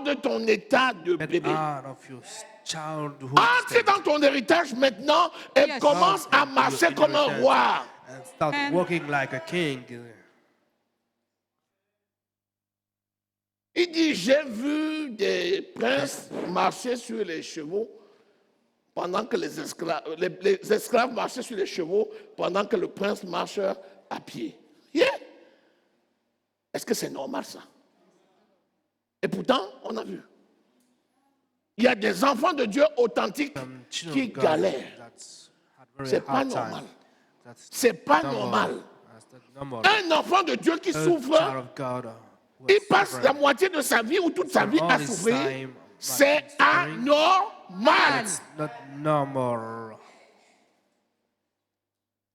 de ton état de Get bébé. out of your childhood Entre state. dans ton héritage maintenant et Yes. commence à marcher comme un roi. And start And- walking like a king. Il dit, j'ai vu des princes marcher sur les chevaux pendant que les esclaves marchaient sur les chevaux pendant que le prince marche à pied. Yeah. Est-ce que c'est normal ça? Et pourtant, on a vu. Il y a des enfants de Dieu authentiques Some children qui of God galèrent. that's had very C'est pas hard normal. time. That's C'est pas normal. normal. That's not normal. Un enfant de Dieu qui A souffre, child of God who il is passe la suffering. moitié de sa vie ou toute sa vie à all his souffrir. time, C'est suffering. anormal. It's not normal.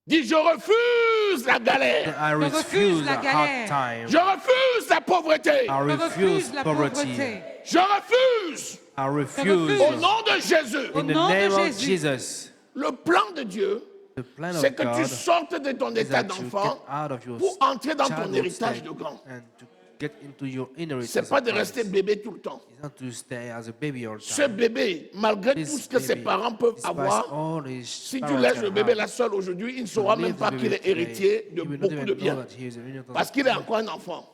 Dis, je refuse la galère. I refuse refuse la a galère. hard time. Je refuse la pauvreté. I Je refuse refuse la poverty. pauvreté. Je refuse. I refuse. refuse. Au nom de Jésus. Au In the nom de name of Jésus. Jesus, Le plan de Dieu, the plan c'est of que tu God sortes de ton is état that you d'enfant get out of your pour entrer dans ton childhood héritage state de grand. and to get into your inheritance. C'est pas of de Christ. rester bébé tout le temps. It's not to stay as a baby all the Ce time. bébé, malgré This tout ce que ses baby, parents peuvent despite avoir, all his si tu parents laisses can le bébé have, là seul aujourd'hui, il ne to saura même leave pas the qu'il baby est héritier today, de he will not beaucoup even de know biens. that he is an inheritance Parce of qu'il est encore un enfant.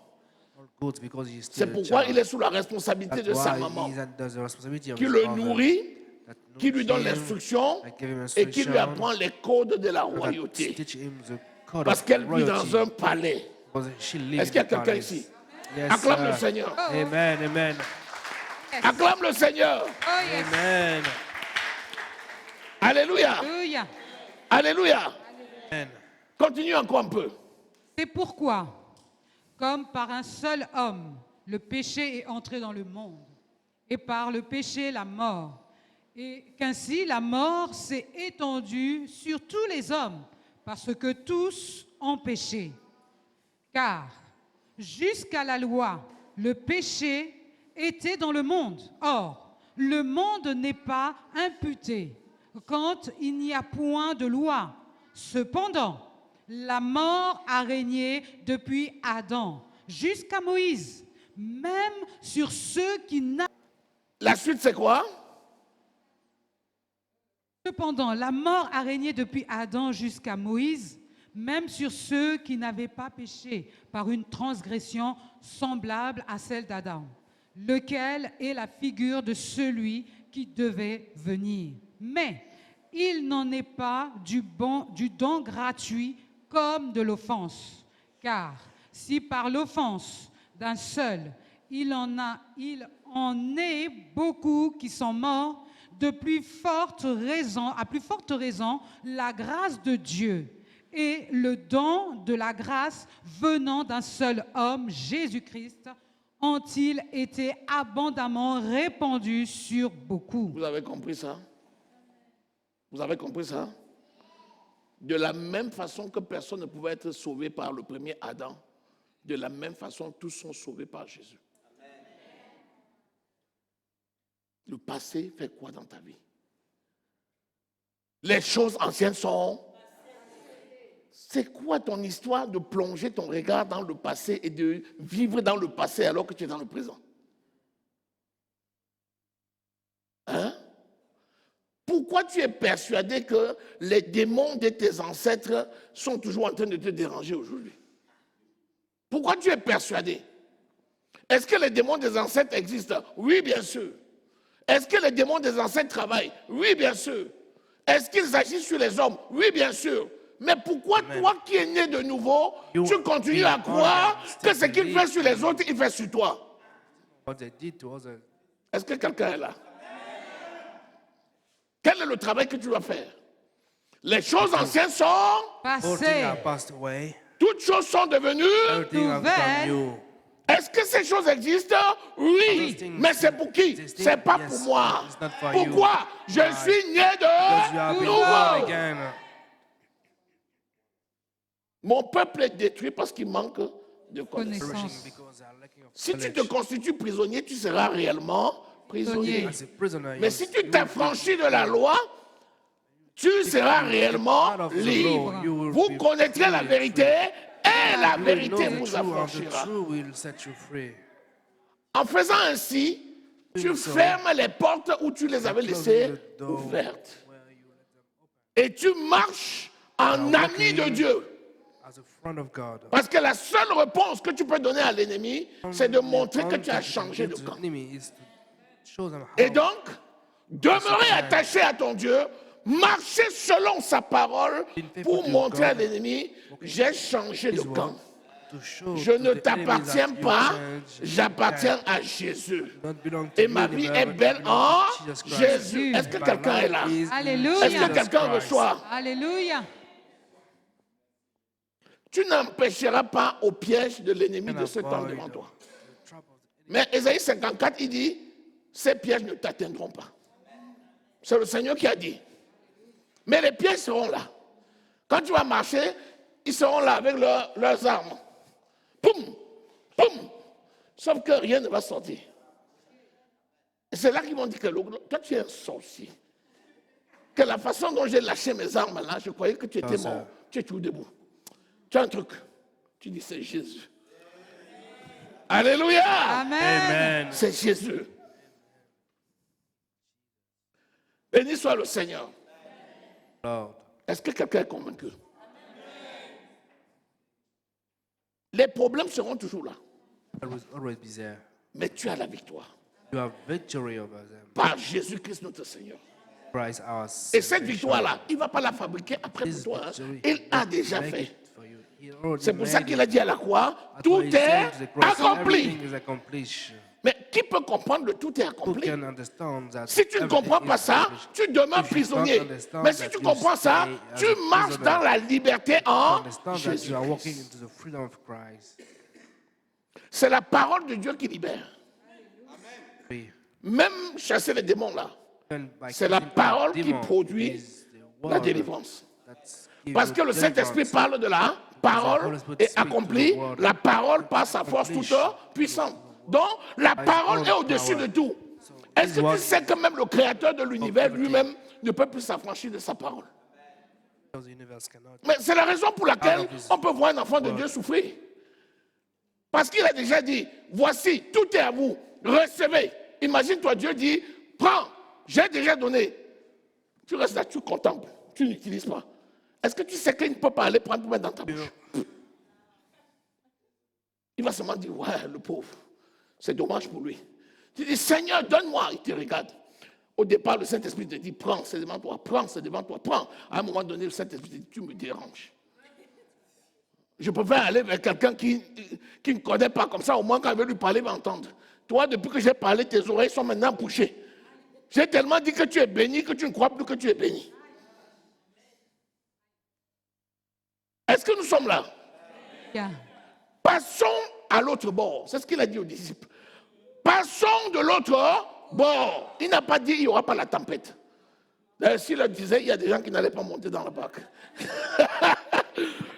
all goods because he is C'est still a pourquoi child. il est sous la responsabilité de That's sa why maman, he is under the responsibility of qui his le mother, nourrit, that qui lui donne nourishes him, l'instruction that give him et qui lui instruction, apprend les codes de la that royauté. teach him the code Parce of qu'elle vit dans royalty, un palais. because she lives Est-ce qu'il y a in the quelqu'un palace. ici? Yes, Acclame le sir. Seigneur. Amen, amen, Yes. Acclame le Seigneur. Oh yes. amen, Alléluia. Alléluia. Alléluia. amen. Continue encore un peu. C'est pourquoi, comme par un seul homme, le péché est entré dans le monde, et par le péché la mort, et qu'ainsi la mort s'est étendue sur tous les hommes, parce que tous ont péché. Car jusqu'à la loi, le péché était dans le monde. Or, le monde n'est pas imputé quand il n'y a point de loi. Cependant, la mort a régné depuis Adam jusqu'à Moïse, même sur ceux qui n'avaient. La suite, c'est quoi? Cependant, la mort a régné depuis Adam jusqu'à Moïse, même sur ceux qui n'avaient pas péché par une transgression semblable à celle d'Adam, lequel est la figure de celui qui devait venir. Mais il n'en est pas du don gratuit comme de l'offense. Car si par l'offense d'un seul, il en est beaucoup qui sont morts, à plus forte raison, la grâce de Dieu et le don de la grâce venant d'un seul homme, Jésus-Christ, ont-ils été abondamment répandus sur beaucoup. Vous avez compris ça? Vous avez compris ça? De la même façon que personne ne pouvait être sauvé par le premier Adam, de la même façon, tous sont sauvés par Jésus. Le passé fait quoi dans ta vie? Les choses anciennes sont... C'est quoi ton histoire de plonger ton regard dans le passé et de vivre dans le passé alors que tu es dans le présent? Hein? Pourquoi tu es persuadé que les démons de tes ancêtres sont toujours en train de te déranger aujourd'hui? Pourquoi tu es persuadé? Est-ce que les démons des ancêtres existent? Oui, bien sûr. Est-ce que les démons des ancêtres travaillent? Oui, bien sûr. Est-ce qu'ils agissent sur les hommes? Oui, bien sûr. Mais pourquoi toi qui es né de nouveau, tu continues à croire que ce qu'il fait sur les autres, il fait sur toi? Est-ce que quelqu'un est là? Quel est le travail que tu dois faire? Les choses anciennes sont... Passé. Toutes choses sont devenues... Nouvelles. Est-ce que ces choses existent? Oui. Mais c'est pour qui? C'est pas pour moi. Pourquoi? Je suis né de nouveau. Mon peuple est détruit parce qu'il manque de connaissance. Si tu te constitues prisonnier, tu seras réellement prisonnier. Mais si tu t'affranchis de la loi, tu seras réellement libre. Vous connaîtrez la vérité et la vérité vous affranchira. En faisant ainsi, tu fermes les portes où tu les avais laissées ouvertes. Et tu marches en ami de Dieu. as a friend of God. Parce que la seule réponse que tu peux donner à l'ennemi, c'est de montrer que tu as changé de camp. Et donc, demeurer attaché à ton Dieu, marcher selon sa parole pour montrer à l'ennemi, j'ai changé de camp. Je ne t'appartiens pas, j'appartiens à Jésus. Et ma vie est belle en Jésus. Est-ce que quelqu'un est là? Alléluia. Est-ce que quelqu'un reçoit? Alléluia. Tu n'empêcheras pas au piège de l'ennemi de se tendre devant toi. Mais Ésaïe 54, il dit, ces pièges ne t'atteindront pas. C'est le Seigneur qui a dit. Mais les pièges seront là. Quand tu vas marcher, ils seront là avec leurs armes. Poum, poum. Sauf que rien ne va sortir. Et c'est là qu'ils m'ont dit que toi tu es un sorcier. Que la façon dont j'ai lâché mes armes là, je croyais que tu étais mort. Tu es toujours debout. Tu as un truc. Tu dis c'est Jésus. Alléluia. Amen. C'est Jésus. Béni soit le Seigneur. Est-ce que quelqu'un est convaincu? Les problèmes seront toujours là. Mais tu as la victoire. You have victory over them. Par Jésus-Christ notre Seigneur. Christ our Et cette victoire-là, il ne va pas la fabriquer après pour toi. Il a déjà fait. C'est pour ça qu'il a dit à la croix, tout est accompli. Mais qui peut comprendre le tout est accompli? Si tu ne comprends pas ça, tu demeures prisonnier. Mais si tu comprends ça, tu marches dans la liberté en Jésus. C'est la parole de Dieu qui libère. Même chasser les démons là, c'est la parole qui produit la délivrance. Parce que le Saint-Esprit parle de la parole et accomplit la parole par sa force toute puissante. Donc, la parole est au-dessus de tout. Est-ce que tu sais que même le Créateur de l'univers lui-même ne peut plus s'affranchir de sa parole? Mais c'est la raison pour laquelle on peut voir un enfant de Dieu souffrir. Parce qu'il a déjà dit, voici, tout est à vous, recevez. Imagine-toi, Dieu dit, prends, j'ai déjà donné. Tu restes là, tu contemples, tu n'utilises pas. Est-ce que tu sais qu'il ne peut pas aller prendre tout mettre dans ta bouche? Il va seulement dire, ouais, le pauvre, c'est dommage pour lui. Tu dis, Seigneur, donne-moi, il te regarde. Au départ, le Saint-Esprit te dit, prends, c'est devant toi, prends, c'est devant toi, prends. À un moment donné, le Saint-Esprit te dit, tu me déranges. Je préfère aller vers quelqu'un qui ne connaît pas comme ça, au moins quand je vais lui parler, il va entendre. Toi, depuis que j'ai parlé, tes oreilles sont maintenant bouchées. J'ai tellement dit que tu es béni que tu ne crois plus que tu es béni. Est-ce que nous sommes là? Yeah. Passons à l'autre bord. C'est ce qu'il a dit aux disciples. Passons de l'autre bord. Il n'a pas dit qu'il n'y aura pas la tempête. D'ailleurs, s'il le disait, il y a des gens qui n'allaient pas monter dans la barque.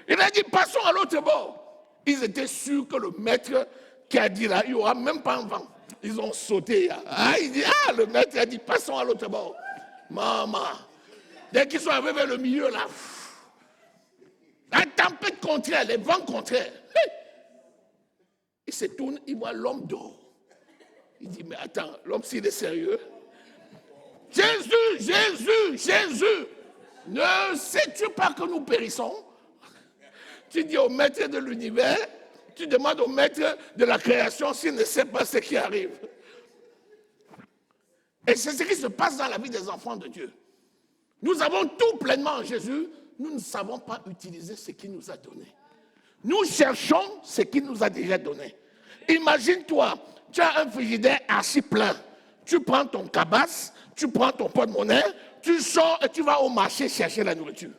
Il a dit, passons à l'autre bord. Ils étaient sûrs que le maître qui a dit là, il n'y aura même pas un vent. Ils ont sauté. Il dit, le maître a dit, passons à l'autre bord. Maman. Dès qu'ils sont arrivés vers le milieu là, la tempête contraire, les vents contraires. Il se tourne, il voit l'homme d'or. Il dit, mais attends, l'homme s'il est sérieux. Jésus, Jésus, Jésus, ne sais-tu pas que nous périssons? Tu dis au maître de l'univers, tu demandes au maître de la création s'il ne sait pas ce qui arrive. Et c'est ce qui se passe dans la vie des enfants de Dieu. Nous avons tout pleinement en Jésus, nous ne savons pas utiliser ce qu'il nous a donné. Nous cherchons ce qu'il nous a déjà donné. Imagine-toi, tu as un frigidaire archi plein. Tu prends ton cabasse, tu prends ton porte-monnaie, tu sors et tu vas au marché chercher la nourriture.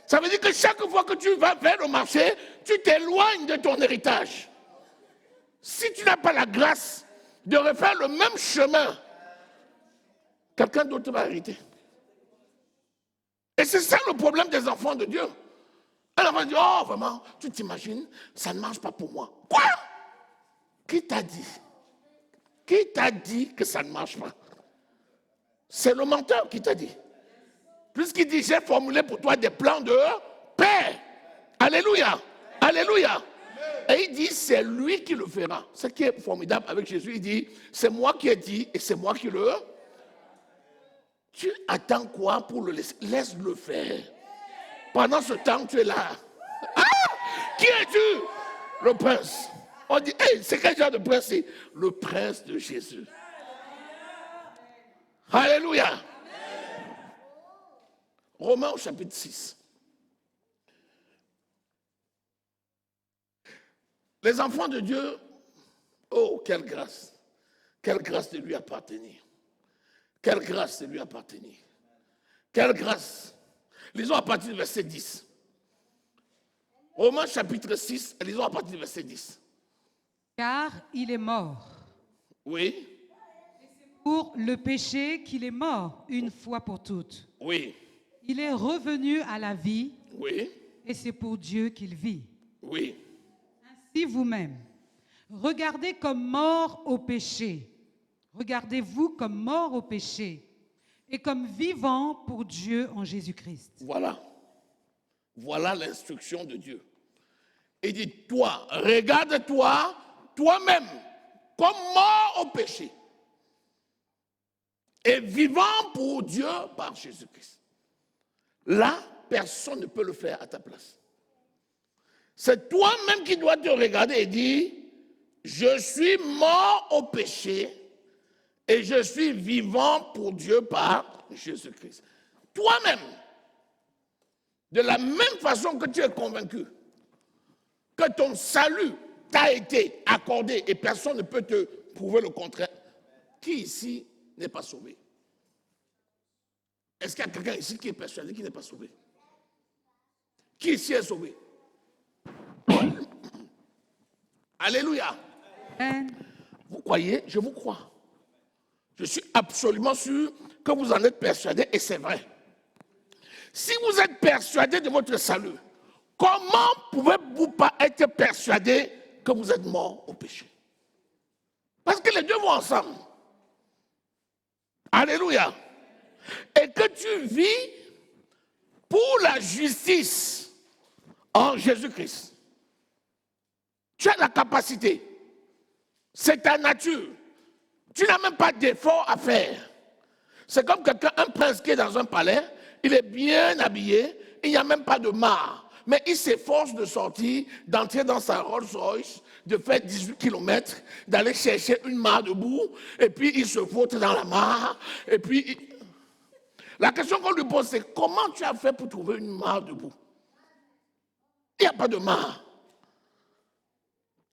Ça veut dire que chaque fois que tu vas vers le marché, tu t'éloignes de ton héritage. Si tu n'as pas la grâce de refaire le même chemin, quelqu'un d'autre va hériter. Et c'est ça le problème des enfants de Dieu. Un enfant dit, oh vraiment, tu t'imagines, ça ne marche pas pour moi. Quoi? Qui t'a dit? Qui t'a dit que ça ne marche pas? C'est le menteur qui t'a dit. Puisqu'il dit, j'ai formulé pour toi des plans de paix. Alléluia. Alléluia. Et il dit, c'est lui qui le fera. Ce qui est formidable avec Jésus, il dit, c'est moi qui ai dit et c'est moi qui le... Tu attends quoi pour le laisser? Laisse-le faire. Pendant ce temps, tu es là. Ah! Qui es-tu? Le prince. On dit, hey, c'est quel genre de prince? C'est le prince de Jésus. Alléluia. Romains au chapitre 6. Les enfants de Dieu, oh, quelle grâce. Quelle grâce de lui appartenir. Quelle grâce de lui appartenir. Quelle grâce. Lisons à partir du verset 10. Romains chapitre 6, lisons à partir du verset 10. Car il est mort. Oui, Pour le péché qu'il est mort une fois pour toutes. oui, Il est revenu à la vie oui, et c'est pour Dieu qu'il vit. oui. Ainsi vous-même, regardez comme mort au péché. Regardez-vous comme mort au péché et comme vivant pour Dieu en Jésus-Christ. Voilà. Voilà l'instruction de Dieu. Il dit, toi, regarde-toi, toi-même, comme mort au péché. Et vivant pour Dieu par Jésus-Christ. Là, personne ne peut le faire à ta place. C'est toi-même qui dois te regarder et dire, je suis mort au péché et je suis vivant pour Dieu par Jésus-Christ. Toi-même, de la même façon que tu es convaincu que ton salut t'a été accordé et personne ne peut te prouver le contraire, qui ici n'est pas sauvé? Est-ce qu'il y a quelqu'un ici qui est persuadé qu'il n'est pas sauvé? Qui ici est sauvé? Alléluia. Amen. Vous croyez? Je vous crois. Je suis absolument sûr que vous en êtes persuadé et c'est vrai. Si vous êtes persuadé de votre salut, comment pouvez-vous pas être persuadé que vous êtes mort au péché? Parce que les deux vont ensemble. Alléluia. Et que tu vis pour la justice en Jésus-Christ. Tu as la capacité. C'est ta nature. Tu n'as même pas d'effort à faire. C'est comme quelqu'un, un prince qui est dans un palais, il est bien habillé, il n'y a même pas de mare. Mais il s'efforce de sortir, d'entrer dans sa Rolls-Royce, de faire 18 km, d'aller chercher une mare de boue, et puis il se vautre dans la mare, et puis... La question qu'on lui pose, c'est comment tu as fait pour trouver une mare de boue? Il n'y a pas de mare.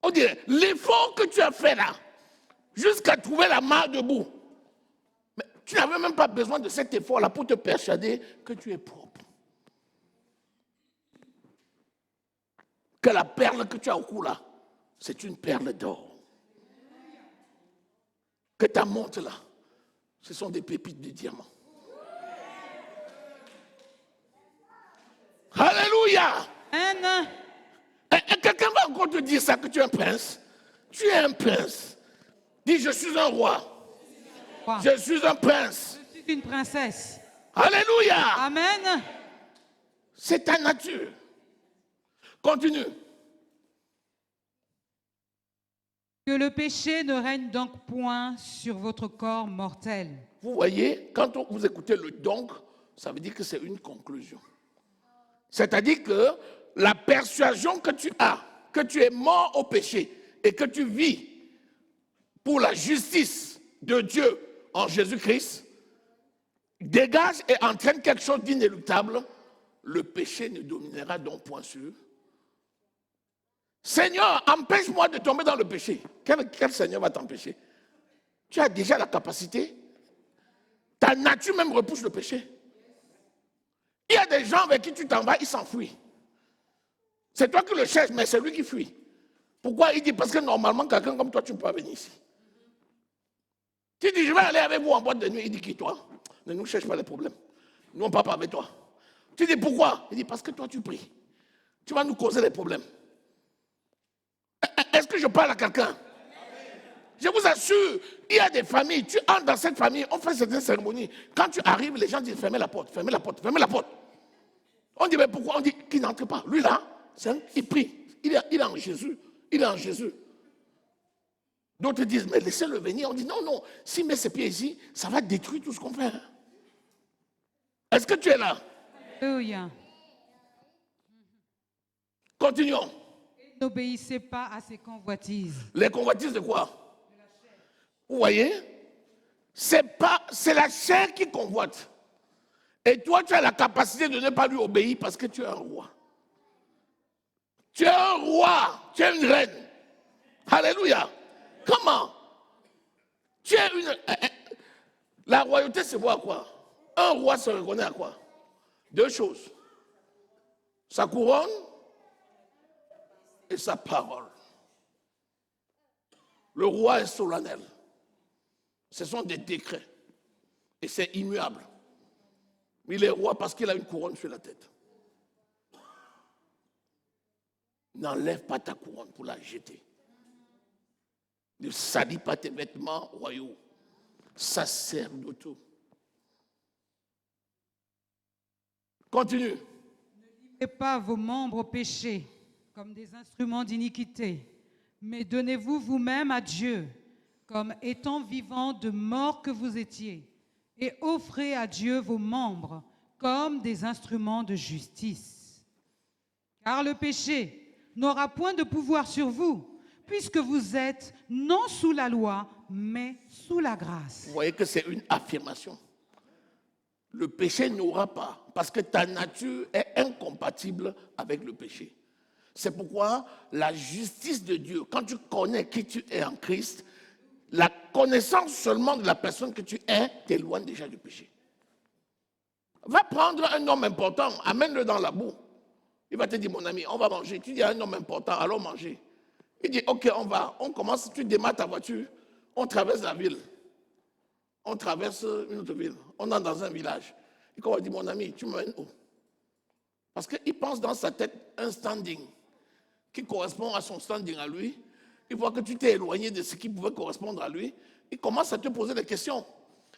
On dirait, l'effort que tu as fait là, jusqu'à trouver la mare de boue, mais tu n'avais même pas besoin de cet effort-là pour te persuader que tu es propre. Que la perle que tu as au cou là, c'est une perle d'or. Que ta montre là, ce sont des pépites de diamant. Alléluia. Amen. Et quelqu'un va encore te dire ça, que tu es un prince. Tu es un prince. Dis, je suis un roi. Wow. Je suis un prince. Je suis une princesse. Alléluia. Amen. C'est ta nature. Continue. Que le péché ne règne donc point sur votre corps mortel. Vous voyez, quand vous écoutez le donc, ça veut dire que c'est une conclusion. C'est-à-dire que la persuasion que tu as, que tu es mort au péché et que tu vis pour la justice de Dieu en Jésus-Christ, dégage et entraîne quelque chose d'inéluctable. Le péché ne dominera donc point sur. Seigneur, empêche-moi de tomber dans le péché. Quel Seigneur va t'empêcher? Tu as déjà la capacité. Ta nature même repousse le péché. Il y a des gens avec qui tu t'en vas, ils s'enfuient. C'est toi qui le cherches, mais c'est lui qui fuit. Pourquoi? Il dit, parce que normalement, quelqu'un comme toi, tu ne peux pas venir ici. Tu dis, je vais aller avec vous en boîte de nuit. Il dit, qui toi? Ne nous cherche pas les problèmes. Nous, on ne parle pas avec toi. Tu dis, pourquoi? Il dit, parce que toi, tu pries. Tu vas nous causer des problèmes. Est-ce que je parle à quelqu'un? Je vous assure, il y a des familles, tu entres dans cette famille, on fait certaines cérémonies. Quand tu arrives, les gens disent, fermez la porte, fermez la porte, fermez la porte. On dit, mais pourquoi? On dit qu'il n'entre pas. Lui là, il prie. Il est en Jésus. Il est en Jésus. D'autres disent, mais laissez-le venir. On dit, non, non, s'il met ses pieds ici, ça va détruire tout ce qu'on fait. Est-ce que tu es là? Alléluia. Continuons. N'obéissez pas à ses convoitises. Les convoitises de quoi? Vous voyez? C'est la chair qui convoite. Et toi, tu as la capacité de ne pas lui obéir parce que tu es un roi. Tu es un roi, tu es une reine. Alléluia. Comment? Tu es une... La royauté, c'est quoi à quoi? Un roi se reconnaît à quoi? Deux choses. Sa couronne et sa parole. Le roi est solennel. Ce sont des décrets. Et c'est immuable. Mais il est roi parce qu'il a une couronne sur la tête. N'enlève pas ta couronne pour la jeter. Ne salis pas tes vêtements royaux. Sacerdotaux. Continue. Ne livrez pas vos membres au péché comme des instruments d'iniquité, mais donnez-vous vous-même à Dieu comme étant vivants de mort que vous étiez, et offrez à Dieu vos membres comme des instruments de justice. Car le péché n'aura point de pouvoir sur vous, puisque vous êtes non sous la loi, mais sous la grâce. Vous voyez que c'est une affirmation. Le péché n'aura pas, parce que ta nature est incompatible avec le péché. C'est pourquoi la justice de Dieu, quand tu connais qui tu es en Christ, la connaissance seulement de la personne que tu es t'éloigne déjà du péché. Va prendre un homme important, amène-le dans la boue. Il va te dire, mon ami, on va manger. Tu dis à un homme important, allons manger. Il dit, ok, on commence, tu démarres ta voiture, on traverse la ville. On traverse une autre ville, on entre dans un village. Et quand on dit, mon ami, tu m'amènes où? Parce qu'il pense dans sa tête un standing qui correspond à son standing à lui. Il voit que tu t'es éloigné de ce qui pouvait correspondre à lui. Il commence à te poser des questions.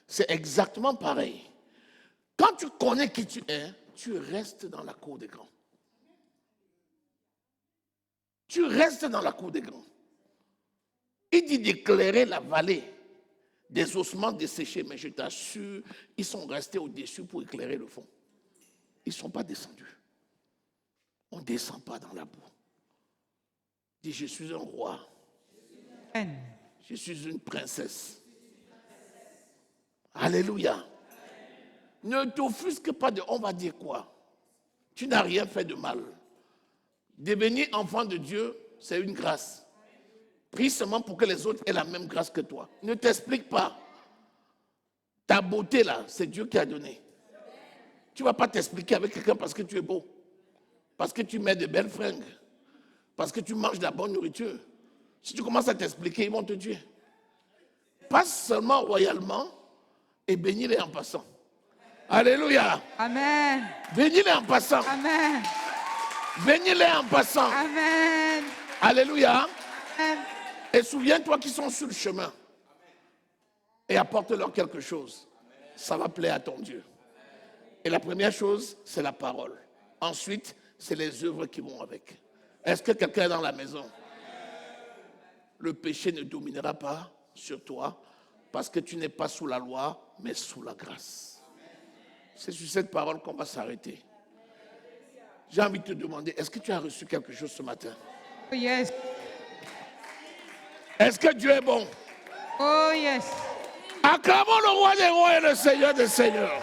C'est exactement pareil. Quand tu connais qui tu es, tu restes dans la cour des grands. Tu restes dans la cour des grands. Il dit d'éclairer la vallée des ossements desséchés, mais je t'assure, ils sont restés au-dessus pour éclairer le fond. Ils ne sont pas descendus. On ne descend pas dans la boue. Il dit, je suis un roi. Je suis une princesse. Alléluia. Ne t'offusque pas de, on va dire quoi? Tu n'as rien fait de mal. Devenir enfant de Dieu, c'est une grâce. Prie seulement pour que les autres aient la même grâce que toi. Ne t'explique pas. Ta beauté là, c'est Dieu qui a donné. Tu ne vas pas t'expliquer avec quelqu'un parce que tu es beau. Parce que tu mets de belles fringues. Parce que tu manges de la bonne nourriture. Si tu commences à t'expliquer, ils vont te tuer. Passe seulement royalement et bénis-les en passant. Alléluia. Amen. Bénis-les en passant. Amen. Bénis-les en passant. Amen. Alléluia. Amen. Et souviens-toi qu'ils sont sur le chemin. Et apporte-leur quelque chose. Ça va plaire à ton Dieu. Et la première chose, c'est la parole. Ensuite, c'est les œuvres qui vont avec. Est-ce que quelqu'un est dans la maison? Le péché ne dominera pas sur toi parce que tu n'es pas sous la loi, mais sous la grâce. C'est sur cette parole qu'on va s'arrêter. J'ai envie de te demander, est-ce que tu as reçu quelque chose ce matin? Oh yes. Est-ce que Dieu est bon? Oh yes. Acclamons le roi des rois et le Seigneur des seigneurs.